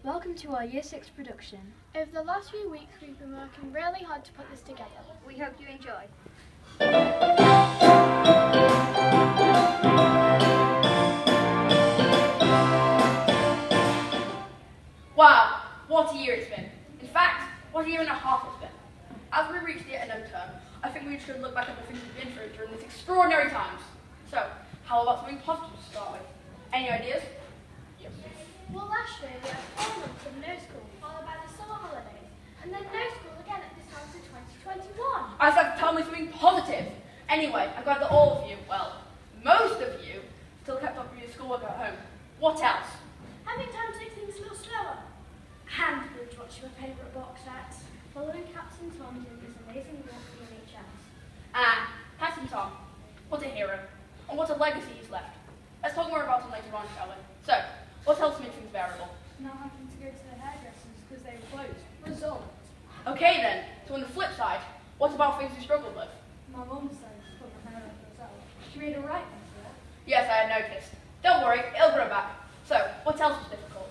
Welcome to our Year 6 production. Over the last few weeks, we've been working really hard to put this together. We hope you enjoy. Wow, what a year it's been. In fact, what a year and a half it's been. As we reach the end of term, I think we should look back at the things we've been through during these extraordinary times. So, how about something positive to start with? Any ideas? Yes. Well, last year we had 4 months of no school, followed by the summer holidays, and then no school again at this time to 2021. I said tell me something positive. Anyway, I'm glad that all of you, well, most of you, still kept up with your schoolwork at home. What else? Having time to take things a little slower. And we would watch your favourite box set, following Captain Tom during his amazing walk through NHS. Captain Tom, what a hero, and what a legacy he's left. Let's talk more about him later on, shall we? So, what else makes things bearable? Not having to go to the hairdressers because they were closed. Result. Okay then, so on the flip side, what about things you struggled with? My mum says to put my hair up herself. She made a right one for it. Yes, I had noticed. Don't worry, it'll grow back. So, what else was difficult?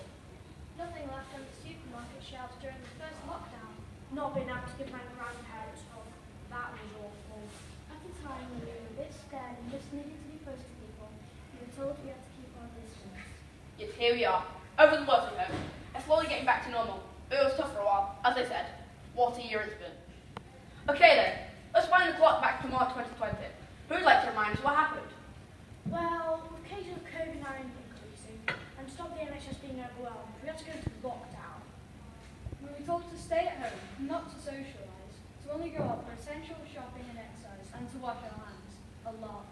Nothing left on the supermarket shelves during the first lockdown. Not being able to give my grandparents home. That was awful. At the time, we were a bit scared and just needed to be close to people. We were told we had to keep our distance. Yes, here we are, over the worst of home, and slowly getting back to normal. But it was tough for a while, as I said. What a year it's been. Okay then, let's wind the clock back to March 2020. Who'd like to remind us what happened? Well, with cases of COVID-19 increasing, and to stop the NHS being overwhelmed, we had to go to lockdown. We were told to stay at home, not to socialise, to only go out for essential shopping and exercise, and to wash our hands. A lot.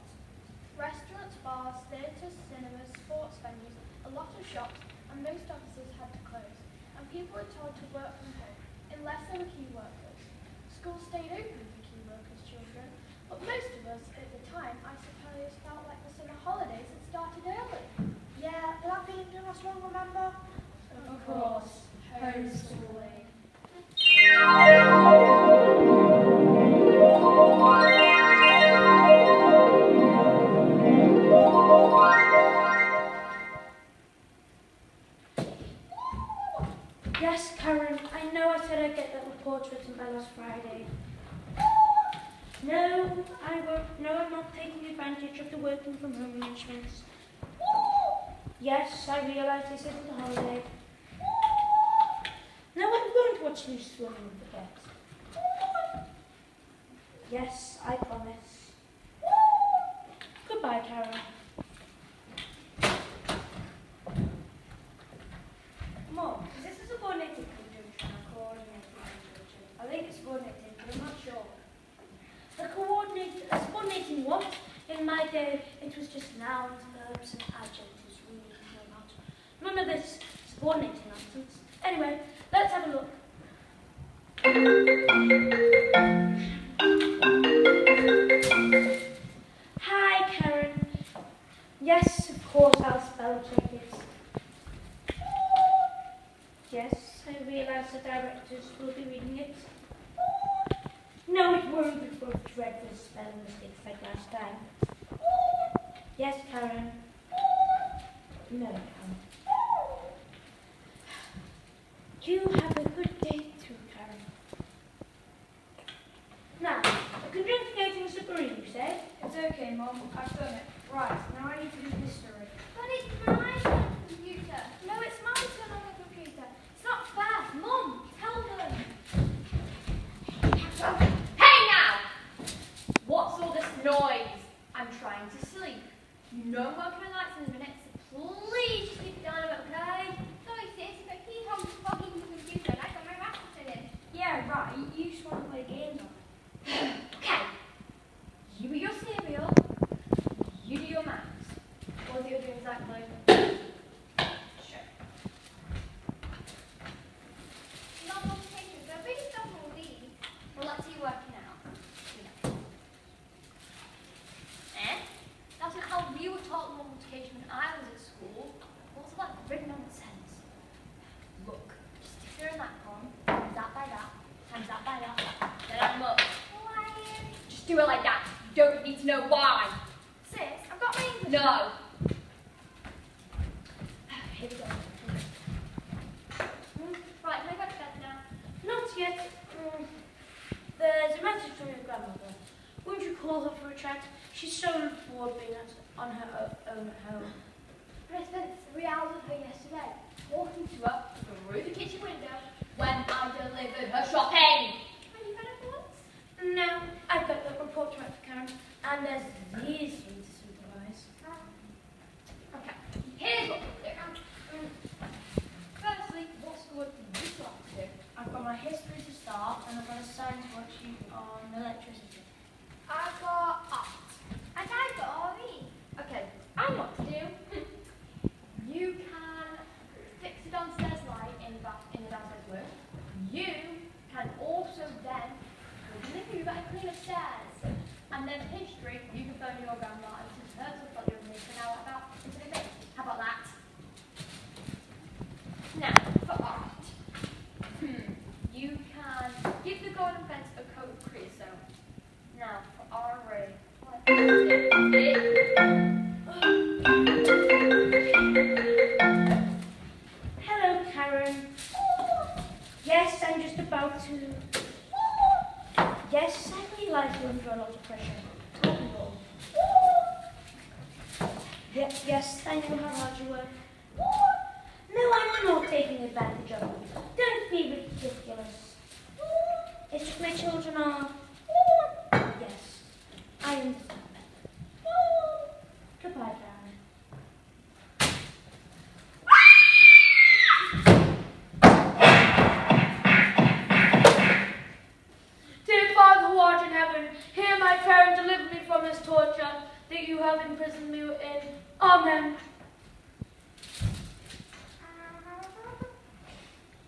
Restaurants, bars, theatres, cinemas, sports venues, a lot of shops, and most offices had to close, and people were told to work from home, unless they were key workers. Schools stayed open for key workers' children, but most of us at the time, I suppose, felt like the summer holidays had started early. Yeah, but that feeling didn't last long, remember? Of course, homeschooling. Yes, Karen, I know I said I'd get that report written by last Friday. No, I won't. No, I'm not taking advantage of the working from home arrangements. Yes, I realise this isn't a holiday. No, I'm going to watch Loose Swimming with the pets. Yes, I promise. Goodbye, Karen. Mom, is this a subordinated conjunction or coordinated conjunction? I think it's coordinated, but I'm not sure. A subordinating what? In my day, it was just nouns, verbs, and adjectives we need to know about. None of this subordinating nonsense. Anyway, let's have a look. Hi, Karen. Yes, of course, I'll spell check it. Yes, I realise the directors will be reading it. No, it won't be full of dreadful spelling mistakes like last time. Yes, Karen. No, Karen. You have a good day too, Karen. Now, a conjunctivating submarine, you said? It's okay, Mum. I've done it. Right, now I need to do history. But it's my turn on the computer. No, it's my turn on the computer. It's not fair. Mum, tell them. Hey now! What's all this noise? I'm trying to sleep. You know I'm working on lights in a minute, so please just keep it down a bit, okay? Sorry, sis, but he holds the fucking computer and I got my laptop in it. Yeah, right. You just want to play games on it. Okay. You eat your cereal. You do your maths. What do you do exactly? Sure. Not multiplication, so I really don't all these. Well, let's see you working out. That's not how we were taught multiplication when I was at school. What's that written nonsense? Look, just if you're in that column, times that by that, times that by that, then I'm up. Why? Just do it like that. You don't need to know why. Sis, I've got my English. No. Here we go. chat. She's so bored being on her own at home. But I spent 3 hours with her yesterday, talking to her through the kitchen window when I delivered her shopping. Have you read it once? No, I've got the report to write for Karen, and there's these things to supervise. Okay, here's what we'll do. Firstly, what school do you like to do? I've got my history to start, and I've got a science worksheet on electricity. I've got art. And I've got RE. Okay, I know what to do. You can fix the downstairs light in the downstairs room. You can also then go to the living room and clean upstairs. And then history, you can phone your grandma and since her to follow your information out about infinite things. How about that? Now, for art. You can give the garden fence a coat of creosote. Now, for RE. Hello, Karen. Yes, I'm just about to. Yes, I realize you're under a lot of pressure. Tell me all. Yes, I know how hard you work. No, I'm not taking advantage of you. Don't be ridiculous. It's just my children are. Yes, I understand that. Goodbye, Karen. Dear Father who art in heaven, hear my prayer and deliver me from this torture that you have imprisoned me in. Amen.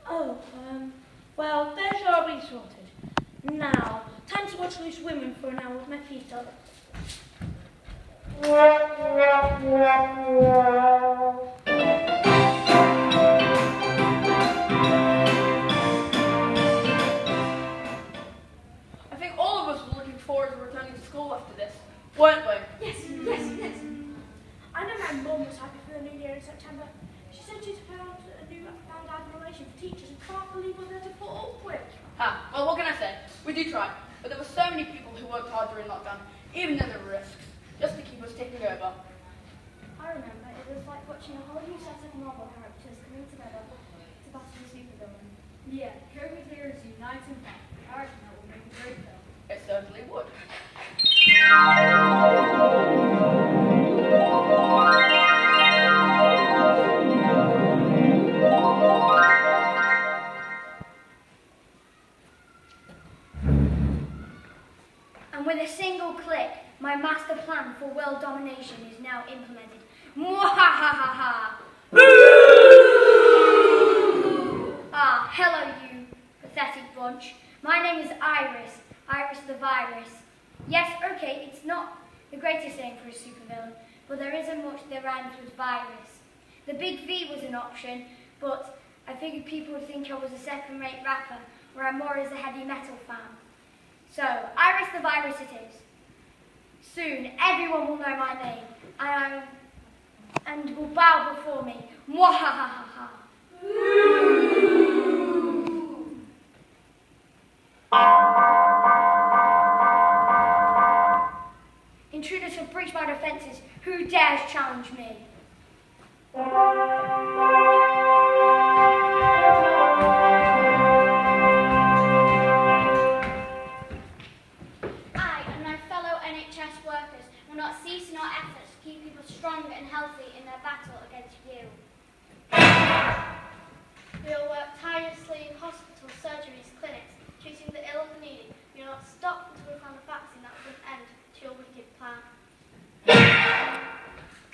Oh, well, there's your be sorted. Now, time to watch Loose Women for an hour with my feet up. I think all of us were looking forward to returning to school after this, weren't we? Yes. I know my mum was happy for the new year in September. She said she's found admiration for teachers and can't believe what they're to put up with. Well, what can I say? We do try, but there were so many people who worked hard during lockdown, even though there were risks, just to keep us ticking over. I remember it was like watching a whole new set of Marvel characters coming together to battle the supervillain. Yeah, COVID heroes uniting back. I reckon that will make a great film. It certainly would. And with a single click, my master plan for world domination is now implemented. Mwahahaha! Ah, hello you pathetic bunch. My name is Iris, Iris the Virus. Yes, okay, it's not the greatest name for a supervillain, but there isn't much that rhymes with virus. The big V was an option, but I figured people would think I was a second-rate rapper, where I'm more as a heavy metal fan. So, Iris the Virus it is. Soon, everyone will know my name, and will bow before me. Mwahahaha! Intruders have breached my defences. Who dares challenge me? I and my fellow NHS workers will not cease in our efforts to keep people strong and healthy in their battle against you. We will work tirelessly in hospitals, surgeries, clinics, treating the ill and needy. We will not stop until we find a vaccine that will put an end to your wicked plan.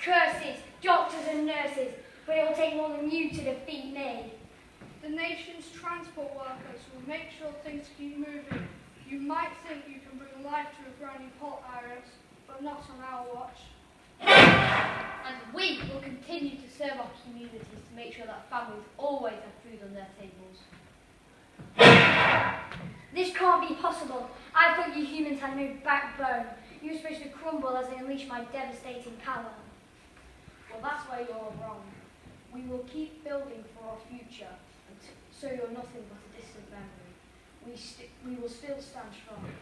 Curses, doctors and nurses, but it will take more than you to defeat me. The nation's transport workers will make sure things keep moving. You might think you can bring life to a grinding halt, Iris, but not on our watch. And we will continue to serve our communities to make sure that families always have food on their tables. This can't be possible. I thought you humans had no backbone. You were supposed to crumble as I unleash my devastating power. Well, that's where you're wrong. We will keep building for our future, so you're nothing but a distant memory. We will still stand strong.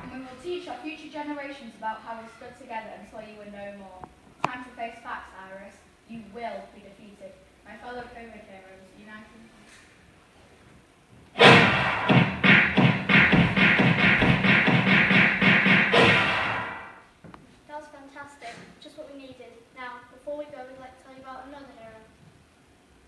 and we will teach our future generations about how we stood together until you were no more. Time to face facts, Iris. You will be defeated. My fellow COVID heroes, united. That was fantastic. Just what we needed. Now, before we go, we'd like to tell you about another hero.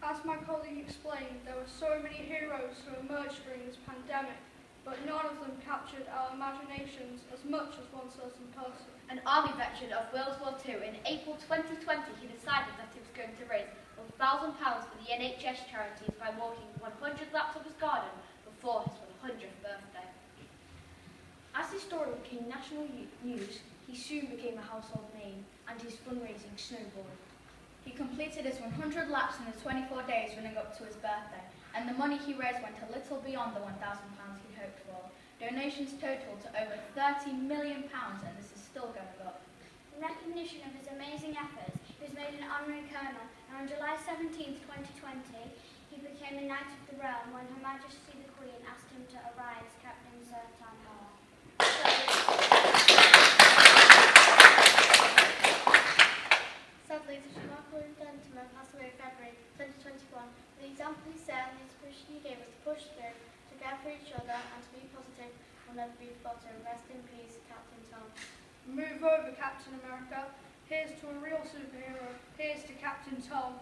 As my colleague explained, there were so many heroes who emerged during this pandemic, but none of them captured our imaginations as much as one certain person. An army veteran of World War II, in April 2020, he decided that he was going to raise £1,000 for the NHS charities by walking 100 laps of his garden before his 100th birthday. As his story became national news, he soon became a household name, and his fundraising snowballed. He completed his 100 laps in the 24 days running up to his birthday, and the money he raised went a little beyond the £1,000 he'd hoped for. Donations totaled to over £30 million, and this is still going up. In recognition of his amazing efforts, he was made an honorary colonel, and on July 17, 2020, he became a Knight of the Realm when Her Majesty the Queen asked him to arise, Captain Sir Town Hall. Sadly, this remarkable gentleman passed away in February 2021. The example he set and the inspiration he gave us to push through, to care for each other, and to be positive will never be forgotten. Rest in peace, Captain Tom. Move over, Captain America. Here's to a real superhero. Here's to Captain Tom.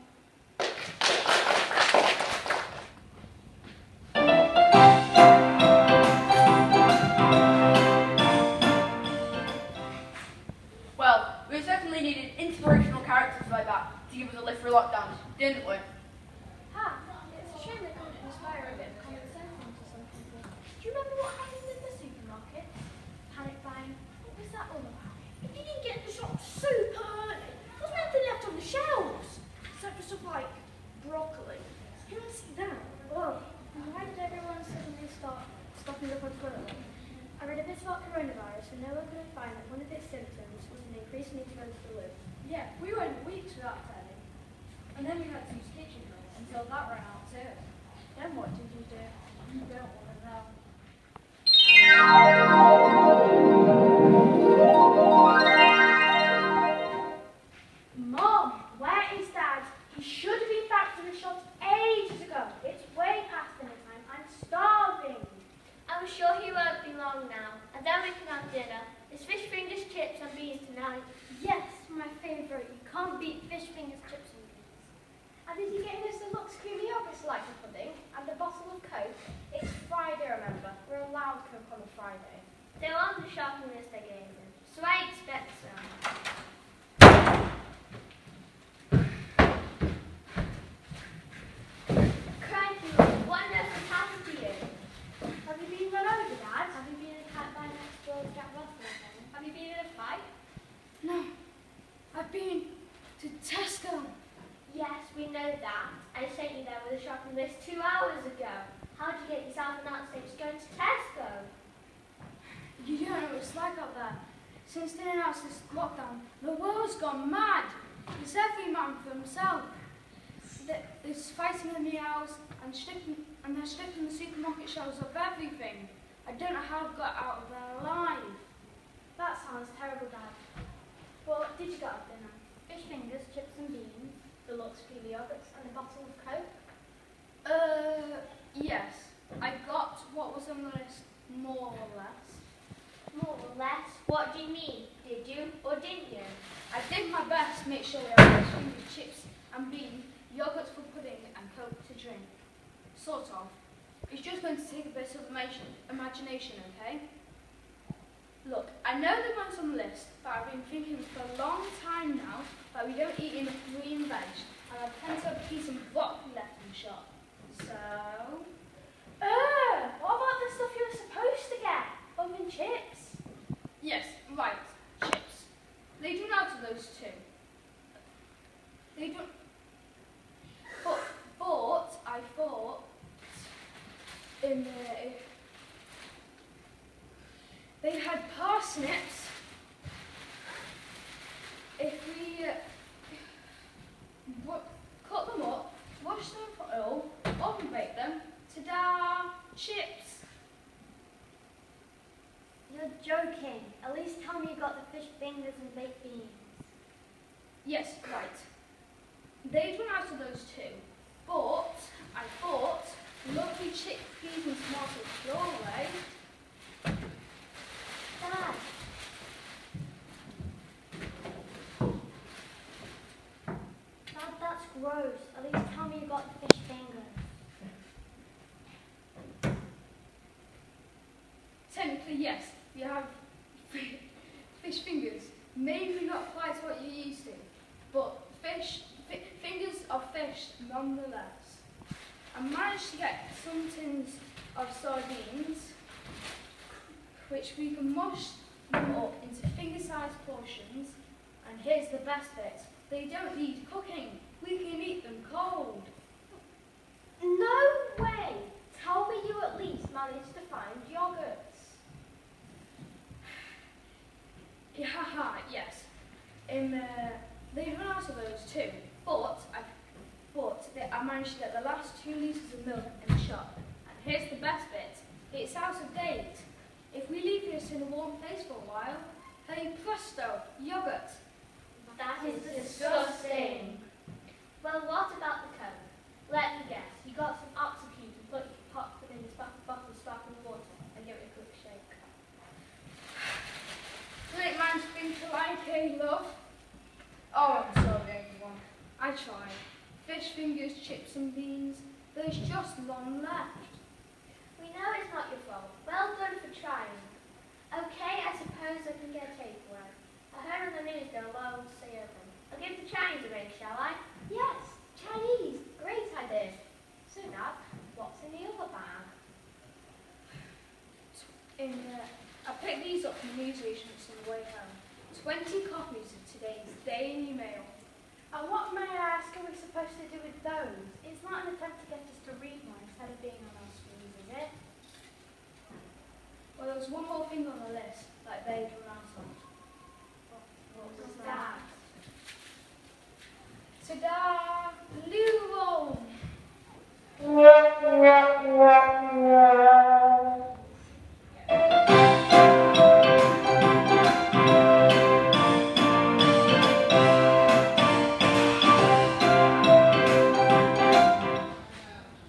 Well, we certainly needed inspirational characters like that to give us a lift for lockdowns, didn't we? It's a shame they couldn't inspire a bit of common sense into some people. Do you remember what happened in the supermarket? Panic buying. What was that all about? If you didn't get the shop super early, there wasn't anything left on the shelves. Except for stuff like broccoli. You don't see that. Whoa. And why did everyone suddenly start stocking up on toilet? I read a bit about coronavirus and no one could find that one of its symptoms was an increased need to go to the loo. Yeah, we went weeks without telling. And then we had to use kitchen roll until that ran out too. Then what did you do? You don't want to know. Mom, where is Dad? He should have been back to the shops ages ago. It's way past dinner time. I'm starving. I'm sure he won't be long now, and then we can have dinner. It's fish fingers, chips and beans tonight. Yes, my favourite. You can't beat fish fingers, chips and beans. And is he getting us the Lux Creamy Yogurt Slicer pudding and a bottle of Coke? It's Friday, remember. We're allowed Coke on a Friday. They're on the shopping list I gave them, so I expect so. Crikey, what on earth has happened to you? Have you been run over, Dad? Have you been attacked by next door's Jack Russell again? Have you been in a fight? No, I've been to Tesco. Yes, we know that. I sent you there with a shopping list 2 hours ago. How'd you get yourself announced that it's going to Tesco? You don't know what it's like out there. Since they announced this lockdown, the world's gone mad. It's every man for himself. It's fighting the meows and they're stripping the supermarket shelves of everything. I don't know how I've got out of there alive. That sounds terrible, Dad. What did you get at dinner? Fish fingers, chips and beans, the Lux Creamy Yogurts, and a bottle of Coke? Yes. I got what was on the list, more or less. More or less? What do you mean? Did you or didn't you? I did my best to make sure we had fish fingers, chips and beans, yogurt for pudding, and Coke to drink. Sort of. It's just going to take a bit of imagination, okay? Look, I know the ones on the list, but I've been thinking for a long time now that we don't eat enough green veg, and I've plenty of peas and broccoli left in the shop. So... What about the stuff you were supposed to get? Oven chips? Yes, right, chips. They do out of those two. They don't... But I thought... They had parsnips. If we cut them up, wash them for oil, oven bake them, ta-da! Chips. You're joking. At least tell me you got the fish fingers and baked beans. Yes, right. They'd run out of those too, but I thought lovely chickpeas and tomatoes your way. Dad. Dad, that's gross. At least tell me you got the fish fingers. Technically, yes, you have fish fingers. Maybe not quite what you're used to, but fingers of fish nonetheless. I managed to get some tins of sardines, which we can mush them up into finger-sized portions. And here's the best bit: they don't need cooking. We can eat them cold. No way! Tell me you at least managed to find yogurts. Yeah, haha, yes. They run out of those too, but I managed to get the last 2 litres of milk in the shop. And here's the best bit: it's out of date. If we leave this in a warm place for a while, hey presto, yogurt. That is disgusting. Well, what about the Coke? Let me guess, you got some oxycubes and popped them in this bottle of sparkling water and give it a quick shake. Great minds think alike, hey love. Oh, I'm sorry everyone. I tried. Fish fingers, chips and beans. There's just none left. We know it's not your fault. Well done for trying. Okay, I suppose I can get takeaway. I heard on the news they're allowed to stay open. I'll give the Chinese a ring, shall I? Yes, Chinese. Great idea. So now, what's in the other bag? I picked these up from the news agents on the way home. 20 copies of today's Daily Mail. And what, may I ask, are we supposed to do with those? It's not an attempt to get us to read more instead of being on our screens, is it? Well, there was one more thing on the list that they'd run out of. What was that? Ta-da! Loo roll!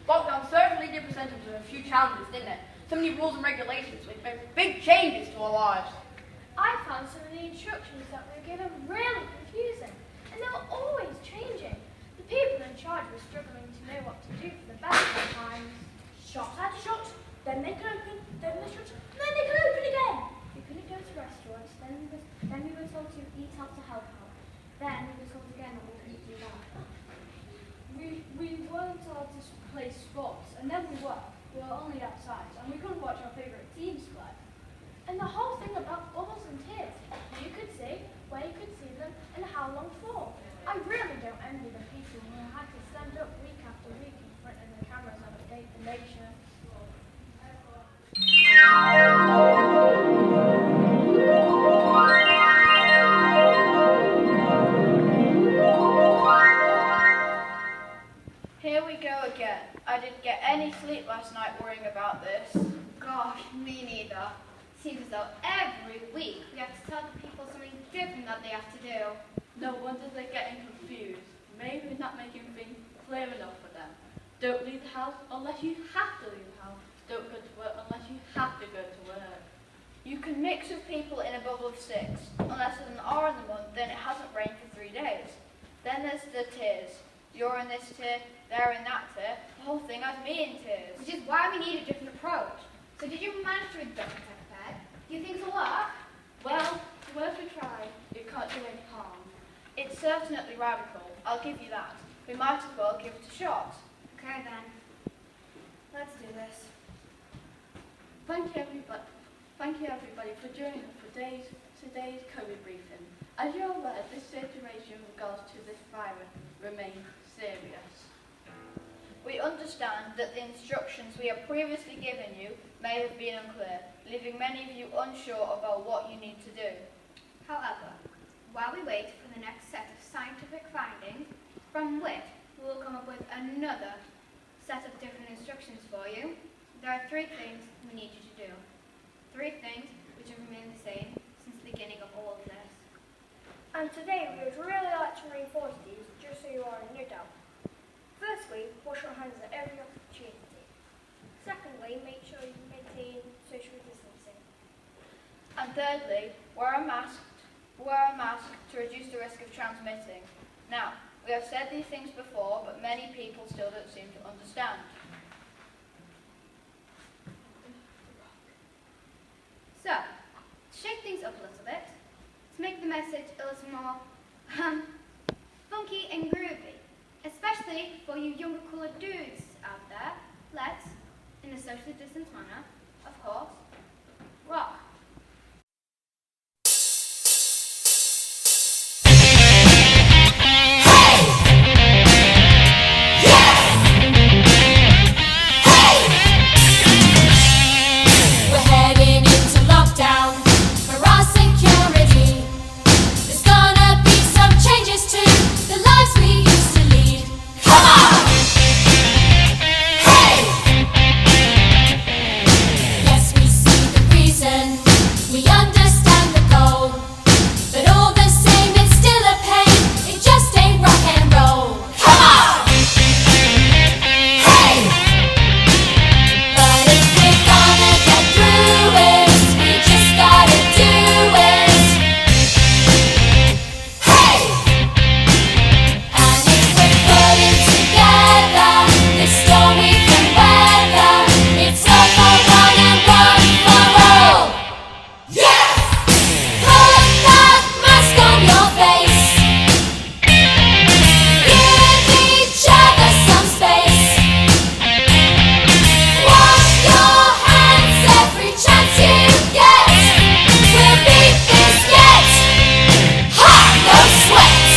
Lockdown certainly did present us with a few challenges, didn't it? So many rules and regulations which made big changes to our lives. I found some of the instructions that we were given really confusing, and they were always changing. The people in charge were struggling to know what to do for the best of times. Shops had to shut, then they could open, then they shut, and then they could open again. We couldn't go to restaurants, then we were told to eat out to help out. Then we were told again that we couldn't do that. We weren't allowed to play sports, and then we were. We were only outside, and we couldn't watch our favourite teams play. And the whole thing about bubbles and tears, who you could see, where you could see them, and how long for. I really don't envy the people who had to stand up week after week in front of the cameras and update the nation. Here we go again. I didn't get any sleep last night worrying about this. Gosh, me neither. Seems as though every week we have to tell the people something different that they have to do. No wonder they're getting confused. Maybe we're not making things clear enough for them. Don't leave the house unless you have to leave the house. Don't go to work unless you have to go to work. You can mix with people in a bubble of 6. Unless it's an hour in the month, then it hasn't rained for 3 days. Then there's the tiers. You're in this tier, they're in that tier. The whole thing has me in tiers. Which is why we need a different approach. So did you manage to read the document prepared? Do you think it'll work? Well, it's worth a try. It can't do any harm. It's certainly radical, I'll give you that. We might as well give it a shot. Okay then. Let's do this. Thank you everybody for joining us for today's COVID briefing. As you're aware, this situation with regards to this virus remains serious. We understand that the instructions we have previously given you may have been unclear, leaving many of you unsure about what you need to do. However, while we wait for the next set of scientific findings, from which we will come up with another set of different instructions for you, there are 3 things we need you to do. 3 things which which have remained the same since the beginning of all of this. And today we would really like to reinforce these, just so you are in no doubt. Firstly, wash your hands at every opportunity. Secondly, make sure you maintain social distancing. And thirdly, wear a mask to reduce the risk of transmitting. Now, we have said these things before, but many people still don't seem to understand. So, to shake things up a little bit, to make the message a little more funky and groovy, especially for you younger coloured dudes out there, let's, in a socially distanced manner, of course, rock. We're heading into lockdown for our security. There's gonna be some changes to the lives we used to lead. Come on! Hey! Yes, we see the reason, we understand the goal, but all the same it's still a pain, it just ain't rock and roll. Come on! Hey! But if we're gonna get through it, we just gotta do it. Hey! And if we're pulling together, this storm we can weather. It's all for one and one for all. Yeah! Put that mask on your face. Give each other some space. Wash your hands every chance you get. We'll beat this yet. Ha! No sweat.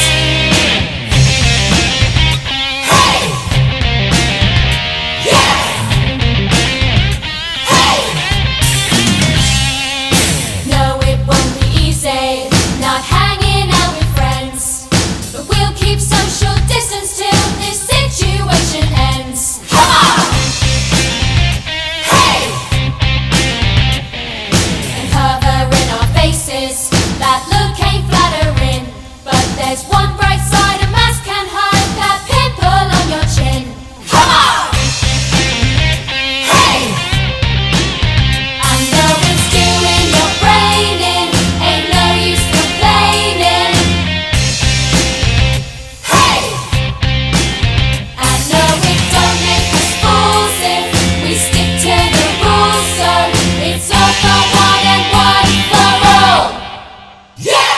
Hey! Yeah! Hey! No, it won't be easy, not hanging out with friends, but we'll keep social distance till this situation ends. Come on! Hey! And covering our faces, that look ain't flattering, but there's one bright side a mask can hide, that pimple on your chin. Come on! Hey! And though it's doing your brain in, ain't no use complaining. Hey! And no, it don't make us fools if we stick to the rules, so it's all for one and one for all. Yeah!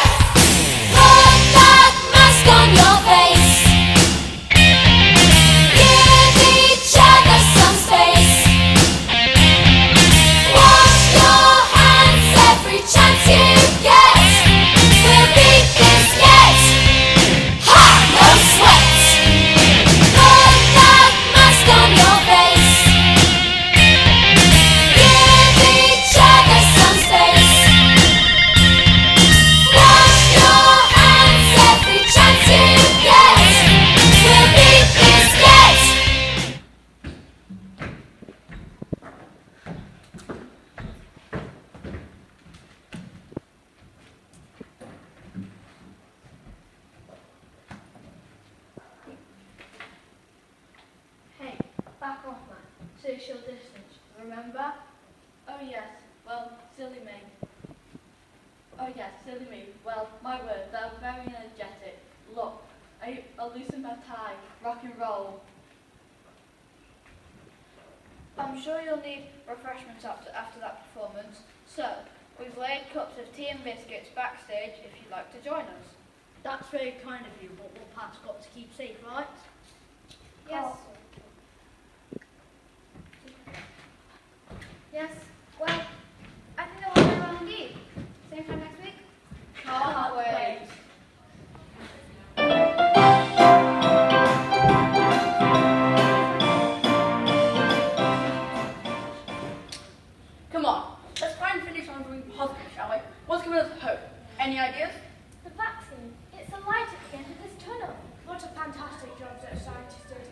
Put that mask on your face. Give each other some space. Wash your hands every chance you get. We'll beat this yet. Ha! No sweat. Put that mask on your face. Give each other some space. Wash your hands every chance you get. We'll beat this yet. Hey, back off, man. Social distance, remember? Oh yes, well, silly me. Oh yes, silly me. Well, my word, they're very energetic. Look, I'll loosen my tie, rock and roll. I'm sure you'll need refreshments after that performance, so we've laid cups of tea and biscuits backstage if you'd like to join us. That's very kind of you, but we'll pass got to keep safe, right? Yes. Yes. Well, I think that was very well indeed. Same time next week. Can't wait. Come on, let's try and finish on something positive, shall we? What's giving us hope? Any ideas? The vaccine, it's the light at the end of this tunnel. What a fantastic job that scientists did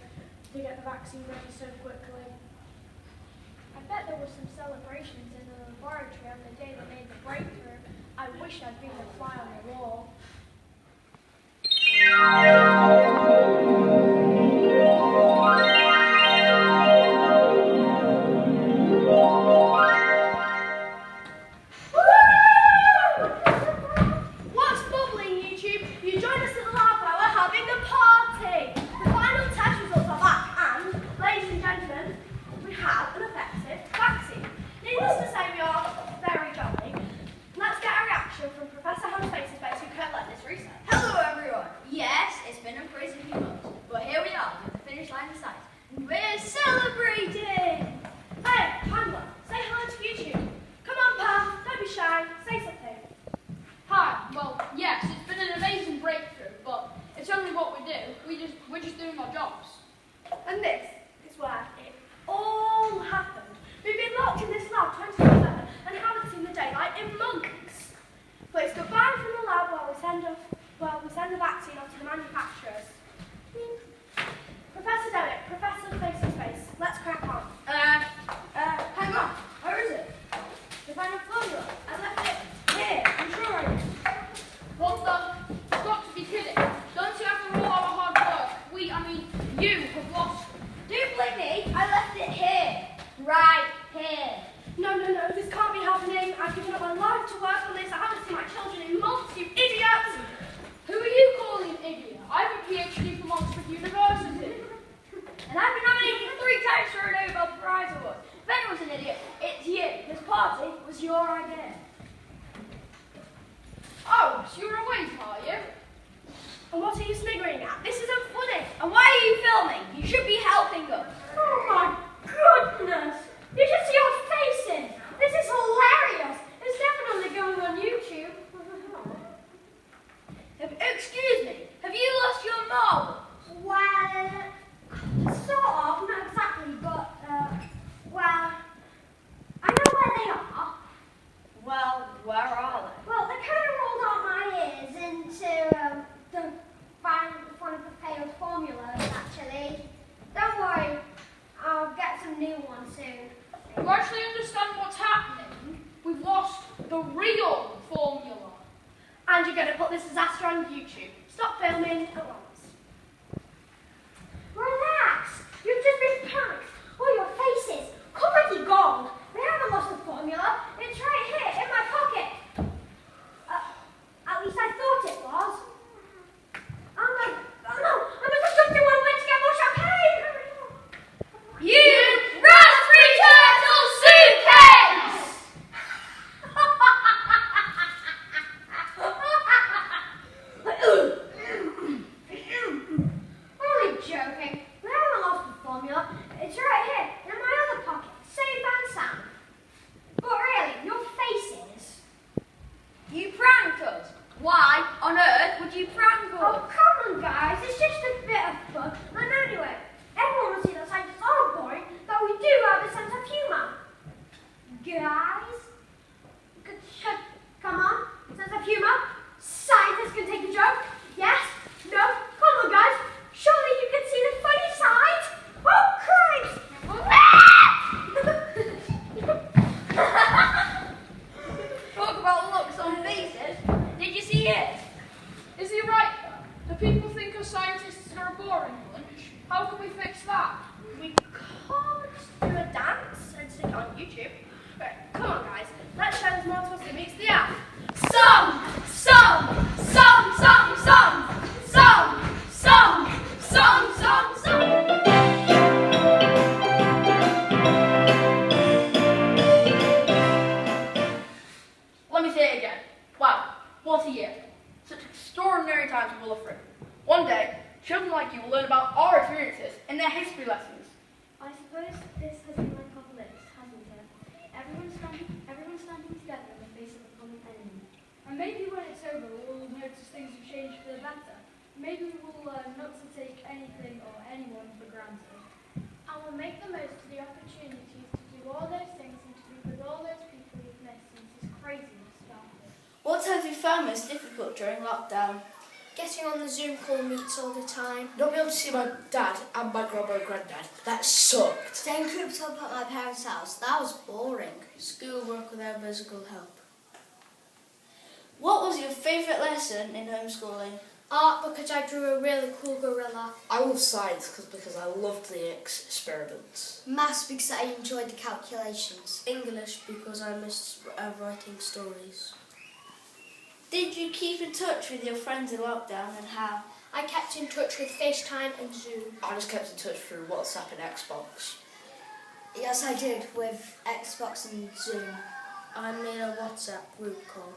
to get the vaccine ready so quickly. I bet there were some celebrations in the laboratory on the day they made the breakthrough. I wish I'd been a fly on the wall. What's bubbling, YouTube? You joined us at the lab where we're having a party. The final test results are back, and, ladies and gentlemen, we have an effective vaccine. Needless to say, we are very jolly. Let's get a reaction from Professor Hans Faceface, who co-led this research. Hello everyone! Yes, it's been a crazy few months, but here we are with the finish line in sight. And we're celebrating! Hey, Handler, say hello to YouTube. Come on, pal, don't be shy, say something. Hi. Well, yes, it's been an amazing breakthrough, but it's only what we do. We're just doing our jobs. And this is where it all happened. We've been locked in this lab 24/7 and haven't seen the daylight in months. But it's goodbye from the lab while we send the vaccine off to the manufacturers. Professor Derek, Professor Face-to-Face, let's crack on. Hang on, where is it? The final formula, I left it here, I'm sure I did. What the? You've got to be kidding. Don't you have to all our hard work? You have lost. Don't blame me, I left it here. Right here. No, this can't be happening. I've given up my life to work on this. I haven't seen my children in months, you idiots. Who are you calling an idiot? I have a PhD from Oxford University. And I've been nominated 3 times for a Nobel Prize award. If anyone's an idiot, it's you. This party was your idea. Oh, so you're awake, are you? And what are you sniggering at? This isn't funny. And why are you filming? You should be helping us. Oh my goodness! You should see your faces! This is hilarious! It's definitely going on YouTube. Excuse me, have you lost your marbles? Well, sort of, not exactly, but, well, I know where they are. Well, where are they? Well, they kind of rolled out my ears into one of the failed formulas, actually. Don't worry, I'll get some new ones soon. You actually understand what's happening? We've lost the real formula. And you're going to put this disaster on YouTube. Stop filming at once. Relax, you've just been pranked. All your faces, completely gone. They haven't lost the formula. It's right here in my pocket. At least I thought it was. Oh no, I must have jumped in one way to get more champagne. You raspberry turtle suitcase! Only joking. We haven't lost the formula. It's right here in my other pocket, safe and sound. But really, your faces. You pranked us. Why on earth would you prank us? Oh, come on, guys. It's just a bit of fun. And anyway, everyone will see that scientists aren't boring, that we do have a sense of humour. Guys? Come on. Sense of humour? Scientists can take a joke? Yes? No? Come on, guys. Surely you can see the funny side? Oh, Christ! Talk about looks on faces. Did you see it? Is he right though? Do people think us scientists are a boring bunch? How can we fix that? We can't do a dance and stick it on YouTube. Right, come on, guys. Let's show this more to us than meets the eye. Song! Song! Song! Song! Song! Song! Song! Song! Song! Song! Let me say it again. Wow, what a year. Such extraordinary times we will have through. One day, children like you will learn about our experiences in their history lessons. I suppose this has been like our lives, hasn't it? Everyone's standing together in the face of a common enemy. And maybe when it's over, we'll notice things have changed for the better. Maybe we will learn not to take anything or anyone for granted. And we'll make the most of the opportunities to do all those things and to be with all those people we've missed since this craziness started. What have you found most difficult during lockdown? Getting on the Zoom call meets all the time. Not being able to see my dad and my grandma and granddad. That sucked. Staying cooped up at my parents' house, that was boring. Schoolwork without physical help. What was your favourite lesson in homeschooling? Art, because I drew a really cool gorilla. I love science because I loved the experiments. Maths because I enjoyed the calculations. English because I missed writing stories. Did you keep in touch with your friends in lockdown and how? I kept in touch with FaceTime and Zoom. I just kept in touch through WhatsApp and Xbox. Yes, I did with Xbox and Zoom. I made a WhatsApp group call.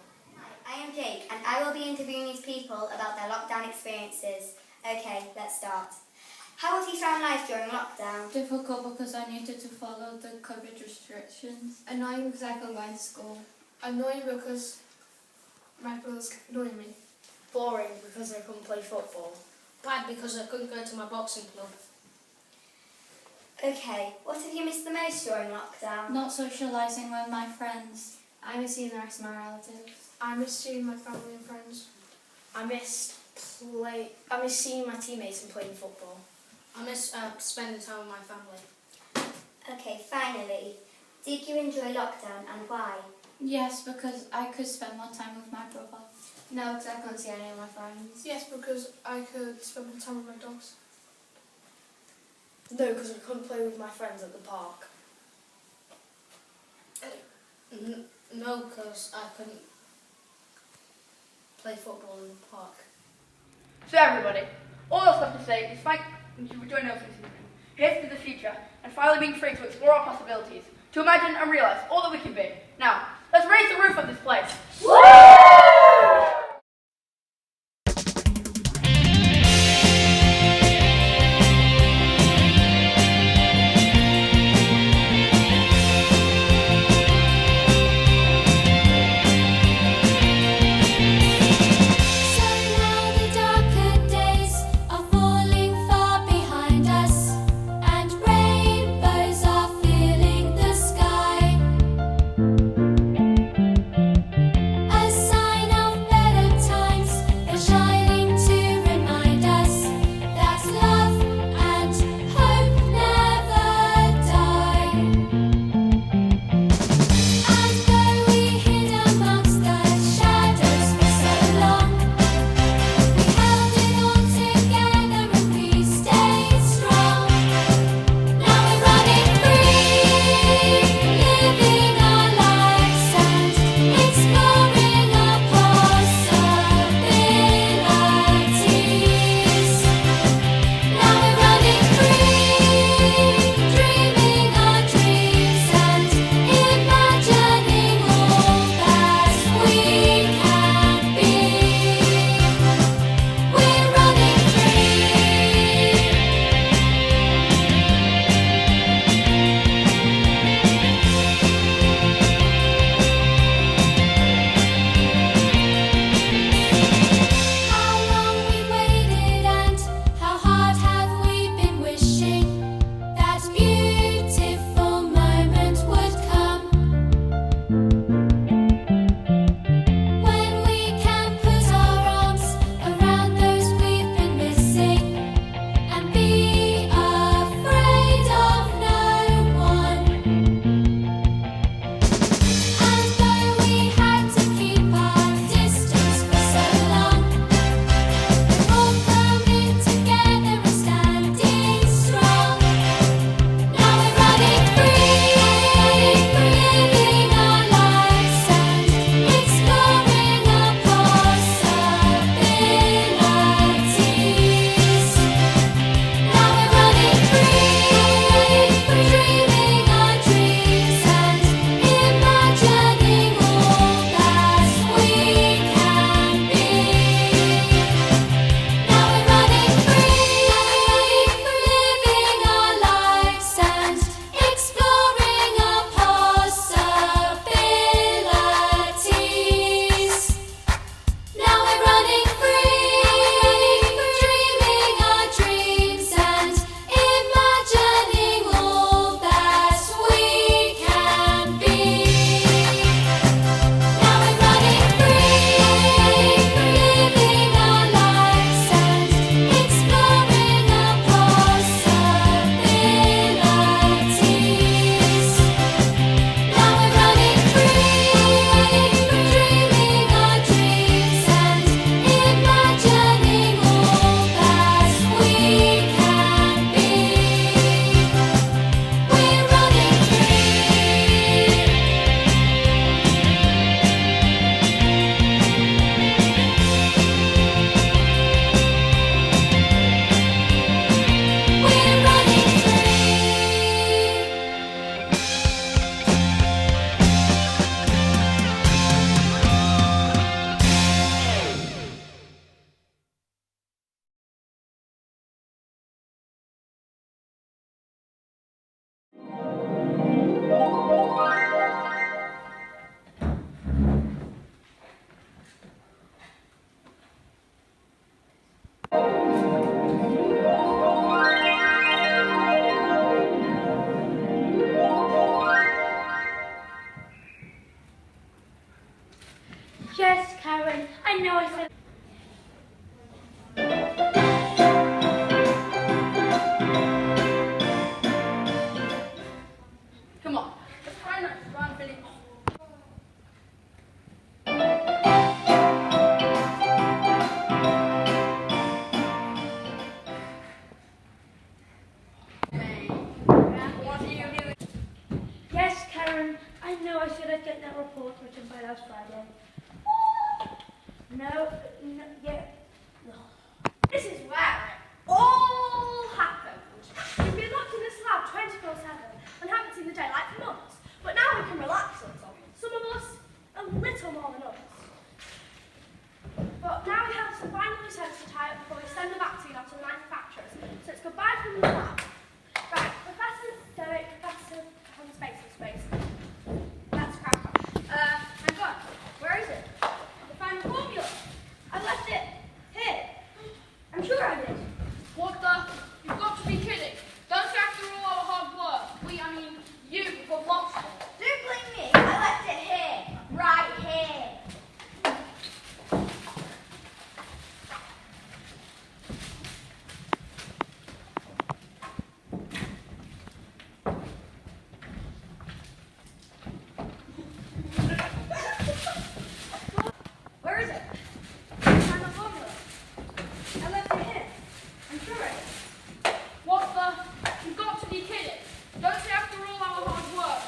I am Jake, and I will be interviewing these people about their lockdown experiences. Okay, let's start. How have you found life during lockdown? Difficult because I needed to follow the COVID restrictions. Annoying because I couldn't go into school. Annoying because my brothers kept annoying me. Boring because I couldn't play football. Bad because I couldn't go to my boxing club. Okay, what have you missed the most during lockdown? Not socialising with my friends. I miss seeing the rest of my relatives. I miss seeing my family and friends. I missed seeing my teammates and playing football. I miss spending time with my family. Okay, finally, did you enjoy lockdown and why? Yes, because I could spend more time with my brother. No, because I couldn't see any of my friends. Yes, because I could spend more time with my dogs. No, because I couldn't play with my friends at the park. No, because I couldn't play football in the park. So everybody, all that's left to say is thank you for joining us this evening. Here's to the future, and finally being free to explore our possibilities, to imagine and realise all that we can be. Now, let's raise the roof of this place. So now the darker days are falling far behind us, and rainbows are filling the sky. As Yes, Karen, I know I said. Come on, let's try not to run, Billy. What are you doing? Yes, Karen, I know I said I'd get that report written by last Friday. No, yeah. No. This is where it all happened. We've been locked in this lab 24/7 and haven't seen the daylight for months. But now we can relax a little. Some of us a little more than others. But now we have some final loose ends to tie up before we send the vaccine off to the manufacturers. So it's goodbye from the lab. Right, Professor Derek, Professor on space. Let's crack on. Hang on. Where is it? The final formula. I left it here. I'm sure I did. What the? You've got to be kidding. Don't say after all our hard work, you got lost it. Don't blame me. I left it here. Right here. Where is it? Final formula. I left it here. I'm sure I did. What the? You've got to be kidding. Don't say after all our hard work,